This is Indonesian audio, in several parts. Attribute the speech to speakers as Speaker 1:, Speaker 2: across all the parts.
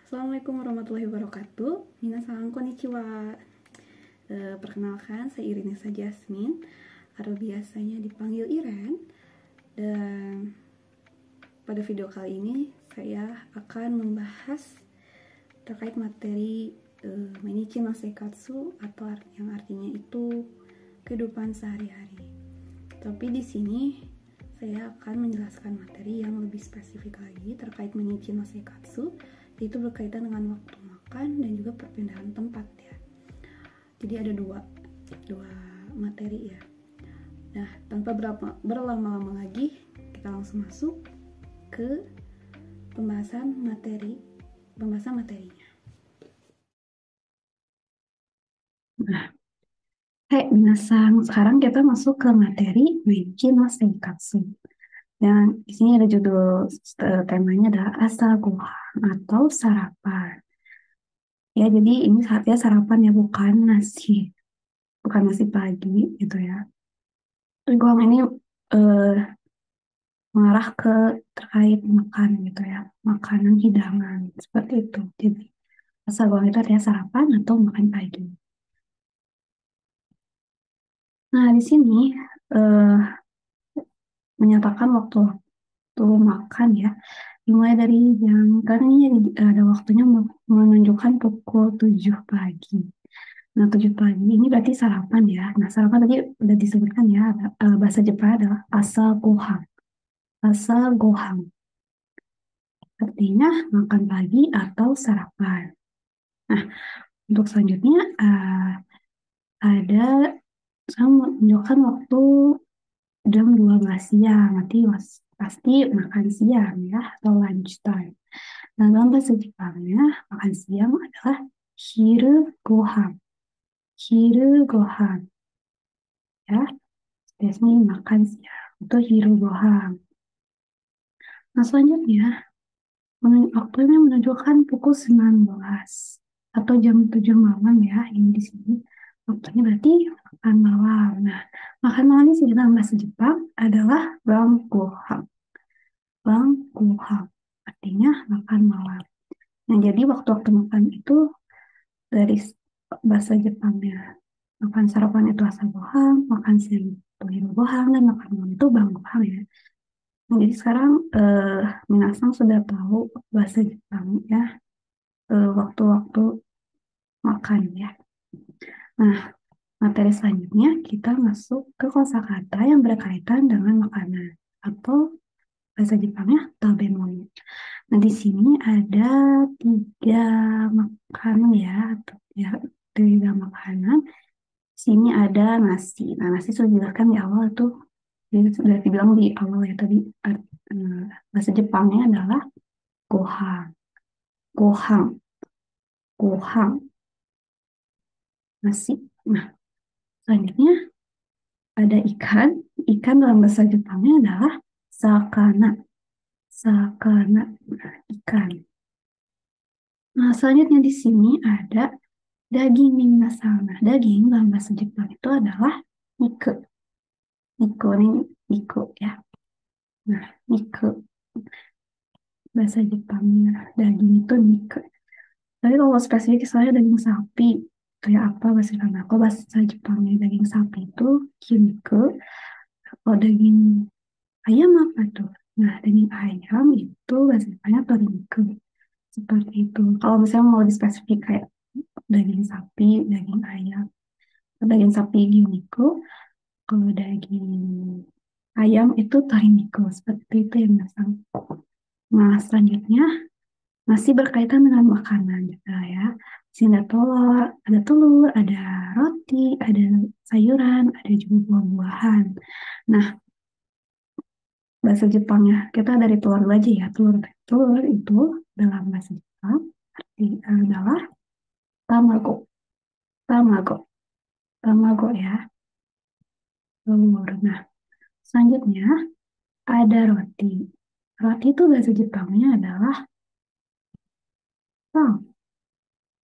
Speaker 1: Assalamualaikum warahmatullahi wabarakatuh. Minasan konnichiwa. Perkenalkan, saya Irinesa Jasmine atau biasanya dipanggil Iren. Dan pada video kali ini saya akan membahas terkait materi Mainichi no Seikatsu atau yang artinya itu kehidupan sehari-hari. Tapi di sini saya akan menjelaskan materi yang lebih spesifik lagi terkait Mainichi no Seikatsu, yaitu berkaitan dengan waktu makan dan juga perpindahan tempat ya. Jadi ada dua materi ya. Nah, tanpa berlama-lama lagi, kita langsung masuk ke pembahasan materinya. Nah, minasan, sekarang kita masuk ke materi Mainichi no Seikatsu. Dan di sini ada judul temanya adalah Asagohan atau sarapan. Ya, jadi ini saatnya sarapan ya, bukan nasi pagi gitu ya. Gohan ini mengarah ke terkait makan gitu ya, makanan hidangan seperti itu. Jadi Asagohan itu artinya sarapan atau makan pagi. Nah, di sini menyatakan waktu makan ya, dimulai dari jam, karena ini ada waktunya menunjukkan pukul 7 pagi. Nah, 7 pagi ini berarti sarapan ya. Nah, sarapan tadi udah disebutkan ya, bahasa Jepang adalah asagohan. Asagohan artinya makan pagi atau sarapan. Nah, untuk selanjutnya ada saya menunjukkan waktu jam 12 siang, nanti pasti makan siang ya, atau lunch time. Nah, dalam bahasa Jepangnya, makan siang adalah hiru gohan. Hiru gohan. Ya, biasanya makan siang. Itu hiru gohan. Nah, selanjutnya, waktunya menunjukkan pukul 19 atau jam 7 malam ya, ini di sini. Waktunya berarti makan malam. Nah, makan malam ini dalam bahasa Jepang adalah bangohan. Bangohan artinya makan malam. Nah, jadi waktu-waktu makan itu dari bahasa Jepangnya. Makan sarapan itu asagohan, makan siang itu hirogohan, dan makan malam itu bangohan ya. Nah, jadi sekarang minasang sudah tahu bahasa Jepang ya, waktu-waktu makan ya. Nah, materi selanjutnya kita masuk ke kosakata yang berkaitan dengan makanan atau bahasa Jepangnya tabemon. Nah, di sini ada 3 makanan ya, atau ya 3 makanan. Di sini ada nasi. Nah, nasi sudah dijelaskan di awal tuh. Jadi sudah dibilang di awal ya tadi, bahasa Jepangnya adalah gohan. Gohan. Gohan. Nasi. Nah, selanjutnya ada ikan. Ikan dalam bahasa Jepangnya adalah sakana. Sakana. Nah, ikan. Nah, selanjutnya di sini ada daging minasan. Nah, daging dalam bahasa Jepang itu adalah niku. Niku ini niku ya. Nah, niku. Bahasa Jepangnya daging itu niku. Tapi kalau spesifik saya daging sapi, kayak apa bahasa Jepang? Aku bahasa Jepangnya daging sapi itu kinko. Kalau daging ayam apa tuh? Nah, daging ayam itu bahasa Jepangnya torinku. Seperti itu. Kalau misalnya mau spesifik kayak daging sapi, daging ayam, daging sapi giniko, kalau daging ayam itu toriniko. Seperti itu yang masang. Nah, selanjutnya masih berkaitan dengan makanan juga ya. Sini ada telur, ada roti, ada sayuran, ada juga buah-buahan. Nah, bahasa Jepangnya kita dari telur dulu aja ya. Telur itu dalam bahasa Jepang arti adalah tamago. Tamago. Tamago ya. Telur. Nah, selanjutnya ada roti. Roti itu bahasa Jepangnya adalah pang.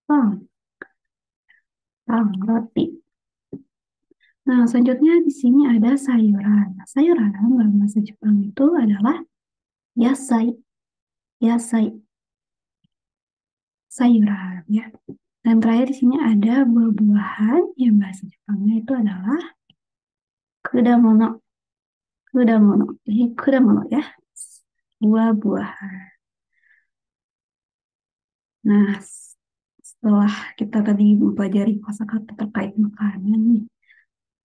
Speaker 1: Pang. Pang, roti. Nah, selanjutnya di sini ada sayuran. Nah, sayuran dalam bahasa Jepang itu adalah yasai. Yasai. sayuran ya. Dan terakhir di sini ada buah-buahan yang bahasa Jepangnya itu adalah kudamono. Kudamono. Jadi kudamono ya. Buah-buahan. Nah, setelah kita tadi mempelajari kosakata terkait makanan nih,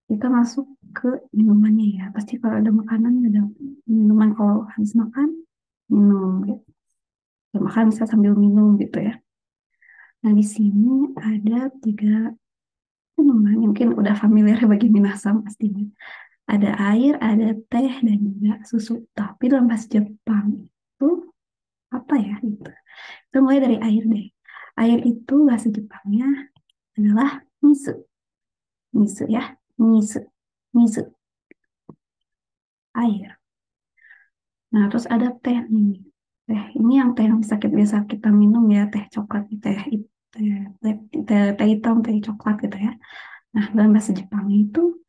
Speaker 1: kita masuk ke minumannya ya. Pasti kalau ada makanan, ada minuman. Kalau habis makan, minum gitu. Ya, makan bisa sambil minum gitu ya. Nah, di sini ada tiga minuman yang mungkin udah familiar bagi minasam pastinya. Ada air, ada teh, dan juga susu. Tapi dalam bahasa Jepang itu apa ya gitu. Kita mulai dari air deh. Air itu bahasa Jepangnya adalah miso. Miso ya. Miso. Miso. Air. Nah, terus ada teh nih. Teh ini yang teh yang biasa kita minum ya, teh coklat, teh hitam, teh coklat gitu ya. Nah, dalam bahasa Jepang itu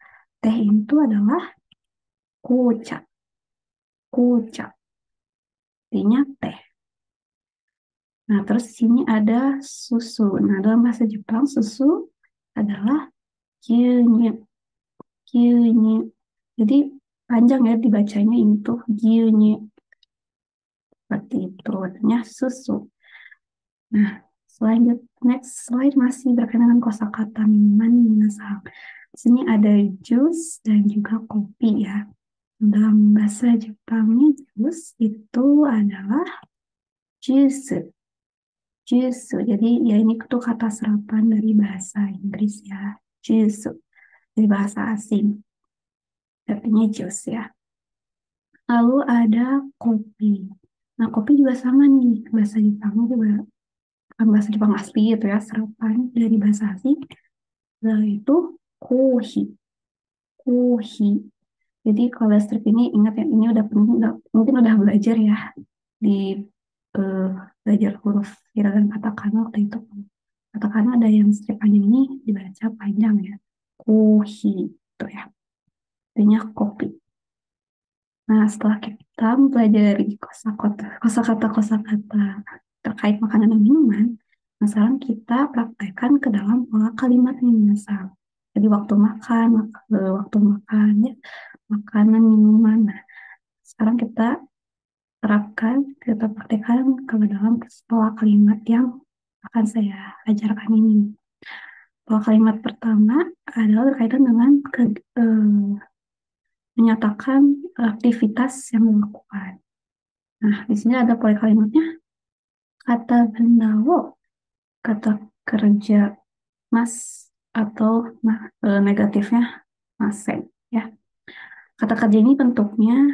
Speaker 1: teh itu adalah kucha. Kucha. Artinya teh. Nah, terus di sini ada susu. Nah, dalam bahasa Jepang susu adalah gyunyu. Gyunyu. Jadi panjang ya dibacanya itu gyunyu. Seperti itu, artinya susu. Nah, next slide masih berkenaan dengan kosakata minuman minasan. Di sini ada jus dan juga kopi ya. Dalam bahasa Jepangnya jus itu adalah juice. Juice. Jadi ya ini tuh kata serapan dari bahasa Inggris ya. Juice. Dari bahasa asing. Artinya jus ya. Lalu ada kopi. Nah, kopi juga sama nih. Bahasa Jepangnya juga bukan bahasa Jepang asli gitu ya. Serapan dari bahasa asing. Yaitu kohi. Kohi. Jadi kalau strip ini ingat ya, ini udah mungkin udah belajar ya di eh, belajar huruf hiragana katakana waktu itu. Katakana ada yang strip panjang ini dibaca panjang ya. Kohi itu ya. Artinya kopi. Nah, setelah kita mempelajari kosakata terkait makanan dan minuman, nah sekarang kita praktekkan ke dalam pola kalimat yang misal. Jadi waktu makan, ya, makanan, minuman. Nah, sekarang kita praktekkan ke dalam pola kalimat yang akan saya ajarkan ini. Pola kalimat pertama adalah berkaitan dengan menyatakan aktivitas yang dilakukan. Nah, di sini ada pola kalimatnya. Kata benda wo, kata kerja mas, atau negatifnya maseng. Ya. Kata kerja ini bentuknya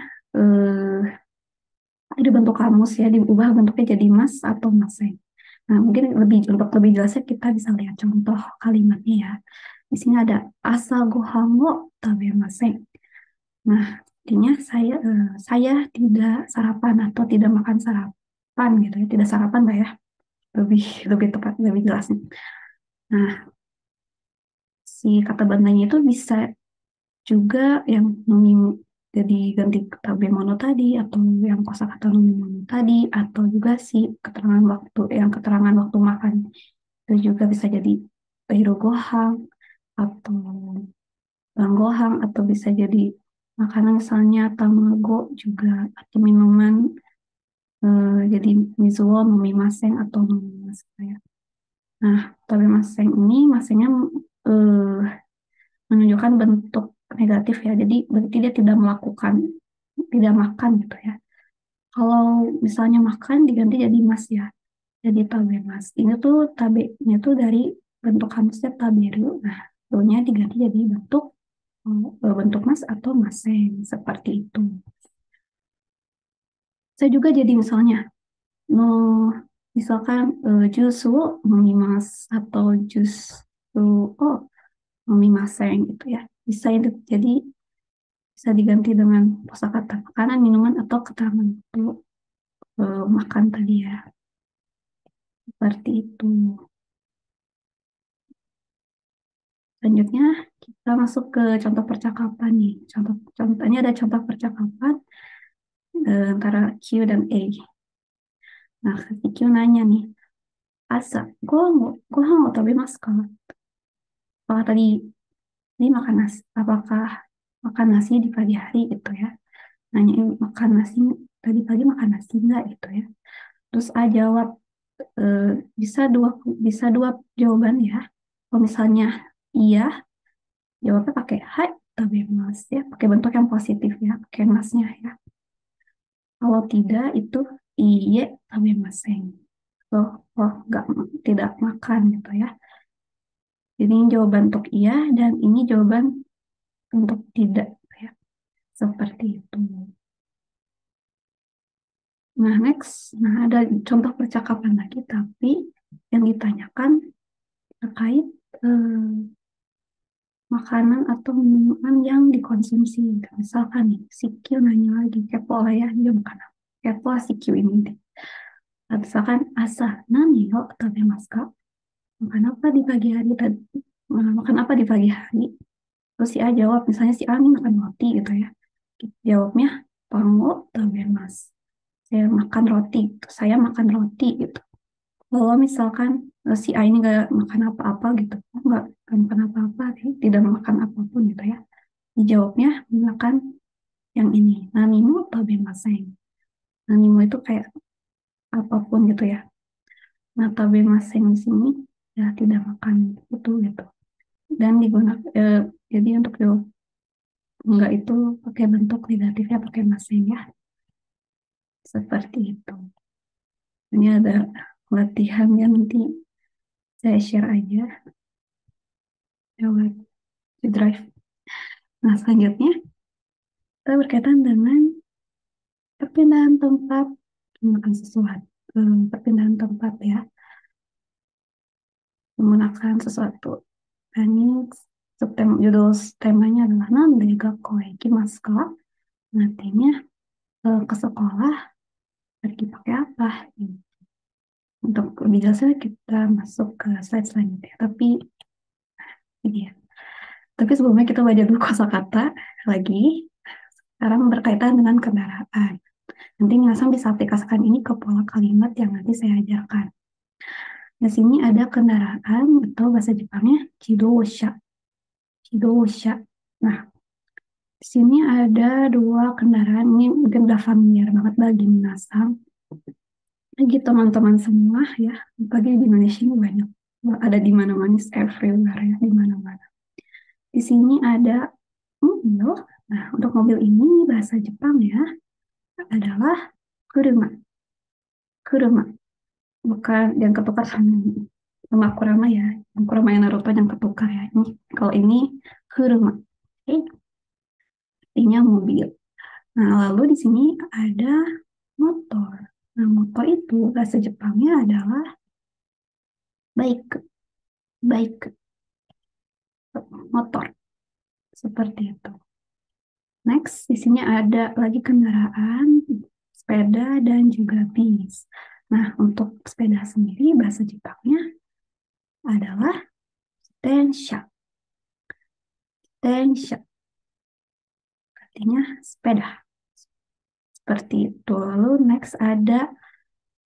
Speaker 1: ada bentuk kamus ya, diubah bentuknya jadi mas atau maseng. Nah, mungkin lebih jelasnya kita bisa lihat contoh kalimatnya ya. Di sini ada asa gohan wo tabemasen. Nah, artinya saya tidak sarapan atau tidak makan sarapan gitu ya, tidak sarapan lah ya, lebih lebih tepat, lebih jelasnya. Nah, si kata bandanya itu bisa juga yang jadi ganti tabemono tadi, atau yang kosakata nomimono tadi, atau juga si keterangan waktu makan itu juga bisa jadi gohang atau gohang, atau bisa jadi makanan misalnya tamago juga, atau minuman jadi mizuo nomimasen atau nomimasen ya. Nah, tabemaseng ini masengnya eh, menunjukkan bentuk negatif ya. Jadi berarti dia tidak melakukan, tidak makan gitu ya. Kalau misalnya makan diganti jadi mas ya. Jadi tabe mas. Ini tuh tabenya tuh dari bentuk kamusnya taberu. Nah, nya diganti jadi bentuk mas atau maseng seperti itu. Saya juga jadi misalnya no misalkan jus wo nomimas atau jus oh nomimaseng gitu ya. Bisa itu jadi bisa diganti dengan kosakata makanan, minuman, atau keterangan untuk makan tadi ya. Seperti itu. Selanjutnya kita masuk ke contoh percakapan nih. Contohnya ada contoh percakapan antara Q dan A. Nah, si Q nanya nih, Asa, gohan wa tabemasu ka? Apakah tadi makan nasi? Apakah makan nasi di pagi hari gitu ya? Nanyain makan nasi tadi pagi makan nasi enggak gitu ya? Terus A jawab eh, bisa dua jawaban ya. Kalau misalnya iya, jawabnya pakai hai tabemasu ya, pakai bentuk yang positif ya, pakai masnya ya. Kalau tidak itu iye tabemasen. Oh, oh enggak, tidak makan gitu ya. Jadi ini jawaban untuk iya dan ini jawaban untuk tidak ya. Seperti itu. Nah, next. Nah, ada contoh percakapan lagi tapi yang ditanyakan terkait eh, makanan atau minuman yang dikonsumsi. Misalkan nih, si Q nanya lagi, kepo lah ya, dia makan apa? Kepo si Q ini deh. Nah, misalkan, asa, nani yo tabemasu ka? Makan apa di pagi hari tadi? Makan apa di pagi hari? Terus si A jawab, misalnya si A nih makan roti gitu ya. Jawabnya, pango tabemasu. Saya makan roti, gitu. Saya makan roti gitu. Kalau misalkan si A ini nggak makan apa-apa gitu, nggak makan apa-apa, tidak makan apapun gitu ya. Dijawabnya makan yang ini. Nanimu tabemasen. Nanimu itu kayak apapun gitu ya. Nah, tabemasen di sini ya tidak makan itu gitu. Dan digunakan jadi untuk jawab enggak itu pakai bentuk negatifnya pakai masen ya. Seperti itu. Ini ada latihan yang nanti saya share aja lewat di Drive. Nah, selanjutnya kita berkaitan dengan perpindahan tempat menggunakan sesuatu. Perpindahan tempat ya, menggunakan sesuatu. Nah, ini judul temanya adalah Nande ga koe ikimasu ka? Artinya ke sekolah pergi pakai apa? Untuk lebih jelasnya kita masuk ke slide selanjutnya. Tapi ini ya. Tapi sebelumnya kita baca dulu kosakata lagi. Sekarang berkaitan dengan kendaraan. Nanti Minasang bisa aplikasikan ini ke pola kalimat yang nanti saya ajarkan. Di sini ada kendaraan atau bahasa Jepangnya chidosha. Chidosha. Nah, di sini ada dua kendaraan. Ini mungkin udah familiar banget bagi Minasang. Bagi teman-teman semua ya. Bagi di Indonesia ini banyak. Ada di mana-mana, everywhere ya, di mana-mana. Di sini ada mobil. Nah, untuk mobil ini bahasa Jepang ya adalah kuruma. Kuruma. Bukan yang ketukar sama Kurama ya. Yang Kurama yang Naruto yang ketukar ya. Kalau ini kuruma. Oke, artinya mobil. Nah, lalu di sini ada motor. Nah, motor itu bahasa Jepangnya adalah bike. Bike. Motor. Seperti itu. Next, di sini ada lagi kendaraan, sepeda, dan juga bis. Nah, untuk sepeda sendiri bahasa Jepangnya adalah tensha. Tensha artinya sepeda. Seperti itu. Lalu next ada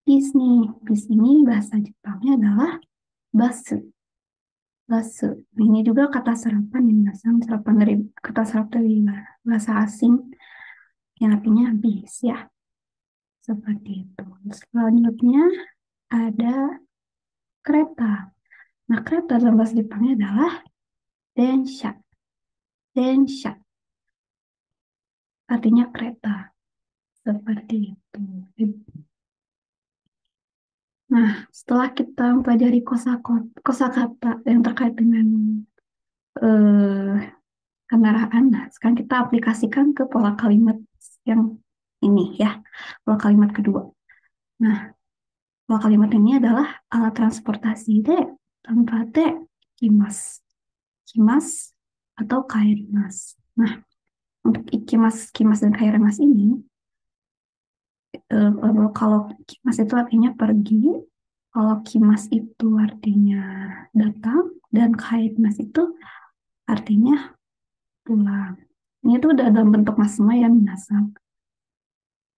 Speaker 1: bis nih. Bis ini bahasa Jepangnya adalah basu. Basu. Nah, ini juga kata serapan yang dasar serapan dari kata serap dari bahasa asing yang artinya bis ya. Seperti itu. Selanjutnya ada kereta. Nah, kereta dalam bahasa Jepangnya adalah densha. Densha artinya kereta. Seperti itu. Nah, setelah kita mempelajari kosakata yang terkait dengan eh, kendaraan, nah, sekarang kita aplikasikan ke pola kalimat yang ini ya, pola kalimat kedua. Nah, pola kalimat ini adalah alat transportasi de tempat kimas, kimas atau kairimas. Nah, untuk ikimas, kimas dan kairimas ini, kalau kimas itu artinya pergi, kalau kimas itu artinya datang, dan kairimas itu artinya pulang. Ini tuh udah dalam bentuk mas semua ya minasang.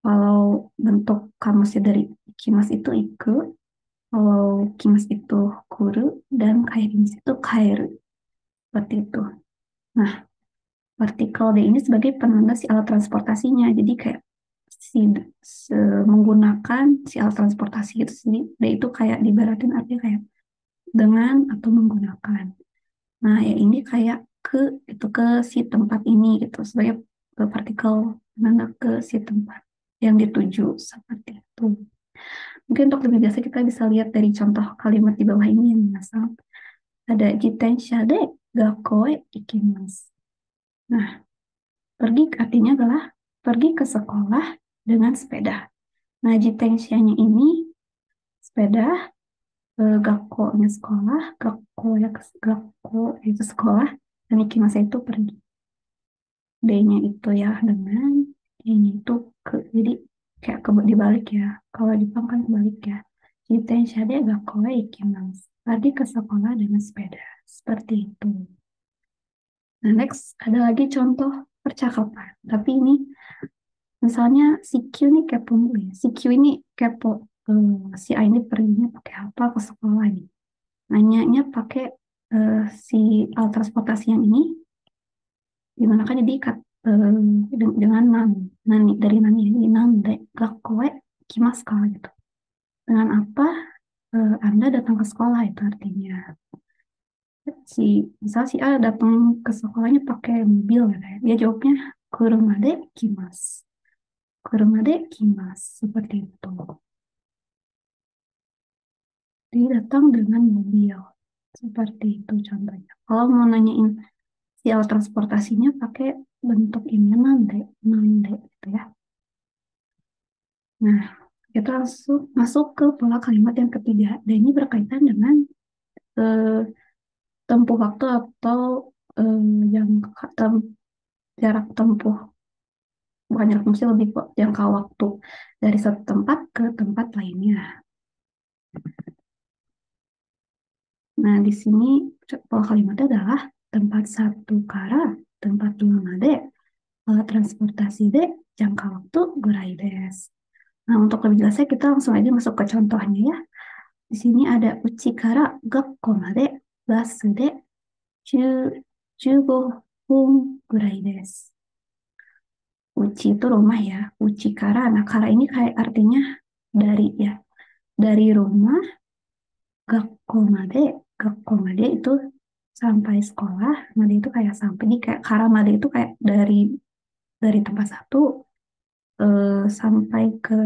Speaker 1: Kalau bentuk kamusnya dari ikimas itu iku, Kalau kimas itu kuru dan kairimas itu kairu. Seperti itu. Nah, partikel D ini sebagai penanda si alat transportasinya. Jadi kayak si, menggunakan si alat transportasi itu sendiri. D itu kayak dibaratin artinya kayak dengan atau menggunakan. Nah, ya ini kayak ke itu ke si tempat ini gitu sebagai partikel penanda ke si tempat yang dituju seperti itu. Mungkin untuk lebih biasa kita bisa lihat dari contoh kalimat di bawah ini yang misal ada jitensha de gakoe ikimasu. Nah, pergi artinya adalah pergi ke sekolah dengan sepeda. Nah, jitenshanya ini sepeda, gakko-nya sekolah, gakko itu sekolah, dan ikimasa itu pergi. D-nya itu ya dengan, E-nya itu ke. Jadi kayak ke dibalik ya. Kalau Jepang kan kebalik ya. Jitensha de gakko wa ikimasu. Pergi ke sekolah dengan sepeda. Seperti itu. Nah, next ada lagi contoh percakapan. Tapi ini misalnya si Q ini kepo mulu ya. Si Q ini kepo, si A ini perginya pakai apa ke sekolah nih. Nanyanya pakai eh, si alat transportasi yang ini gimana kan jadi dengan nani dari nani ya. Jadi nande gakoe kimasu ka gitu. Dengan apa Anda datang ke sekolah itu artinya. Si misal si A datang ke sekolahnya pakai mobil gitu ya. Dia jawabnya kuruma de kimasu. Kuruma de kimasu seperti itu. Dia datang dengan mobil. Seperti itu contohnya. Kalau mau nanyain si alat transportasinya pakai bentuk ini nande, nande gitu ya. Nah, kita langsung masuk ke pola kalimat yang ketiga. Dan ini berkaitan dengan eh, tempuh waktu atau eh, yang jarak tempuh, bukan jarak tempuh sih, lebih ke jangka waktu dari satu tempat ke tempat lainnya. Nah, di sini pola kalimatnya adalah tempat satu kara, tempat dua made, transportasi de, jangka waktu gurai des. Nah, untuk lebih jelasnya kita langsung aja masuk ke contohnya ya. Di sini ada uchi kara gakko made basu de 15 分ぐらいです. Uchi itu rumah ya. Uchi kara. Nah, kara ini kayak artinya dari ya. Dari rumah gakko made. Gakko made itu sampai sekolah. Made itu kayak sampai. Jadi kayak kara made itu kayak dari tempat satu sampai ke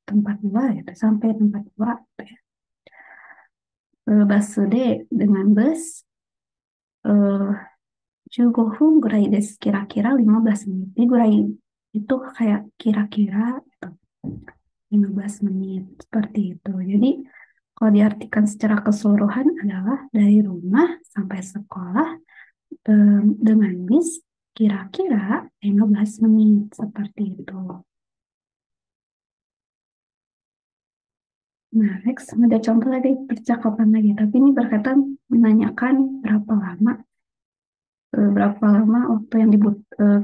Speaker 1: tempat dua gitu. Sampai tempat dua gitu ya. Basude dengan bus. eh 15分ぐらいです. Kira-kira 15 menit. Jadi gurai itu kayak kira-kira gitu. 15 menit. Seperti itu. Jadi kalau diartikan secara keseluruhan adalah dari rumah sampai sekolah dengan bis kira-kira 15 menit. Seperti itu. Nah, next ada contoh lagi percakapan lagi. Tapi ini berkaitan menanyakan berapa lama waktu yang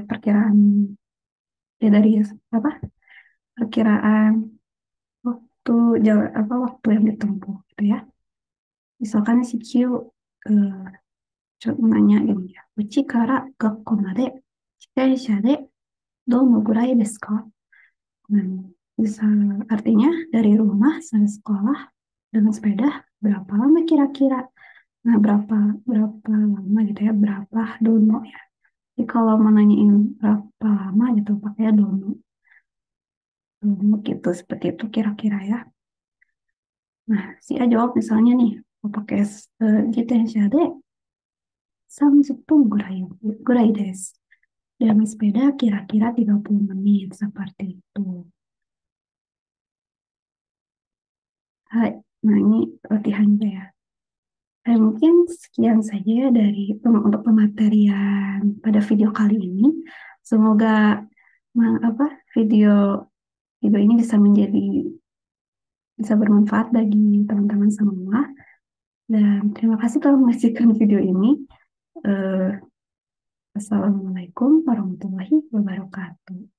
Speaker 1: perkiraan ya dari apa perkiraan waktu waktu yang ditempuh gitu ya. Misalkan si Q nanya gini ya. Uchi kara gakko made zitensha de dono gurai desu ka? Nah, bisa artinya dari rumah sampai sekolah dengan sepeda berapa lama kira-kira? Nah, berapa berapa lama gitu ya? Berapa dono ya? Jadi kalau mau nanyain berapa lama gitu pakai dono. Gitu seperti itu kira-kira ya. Nah, si A jawab misalnya nih, mau pakai jitensha de 30分ぐらいです. Dengan sepeda kira-kira 30 menit seperti itu. Hai, nah ini latihannya ya. Mungkin sekian saja ya dari untuk pematerian pada video kali ini. Semoga apa video video ini bisa bermanfaat bagi teman-teman semua. Dan terima kasih telah menyaksikan video ini. Eh, Assalamualaikum warahmatullahi wabarakatuh.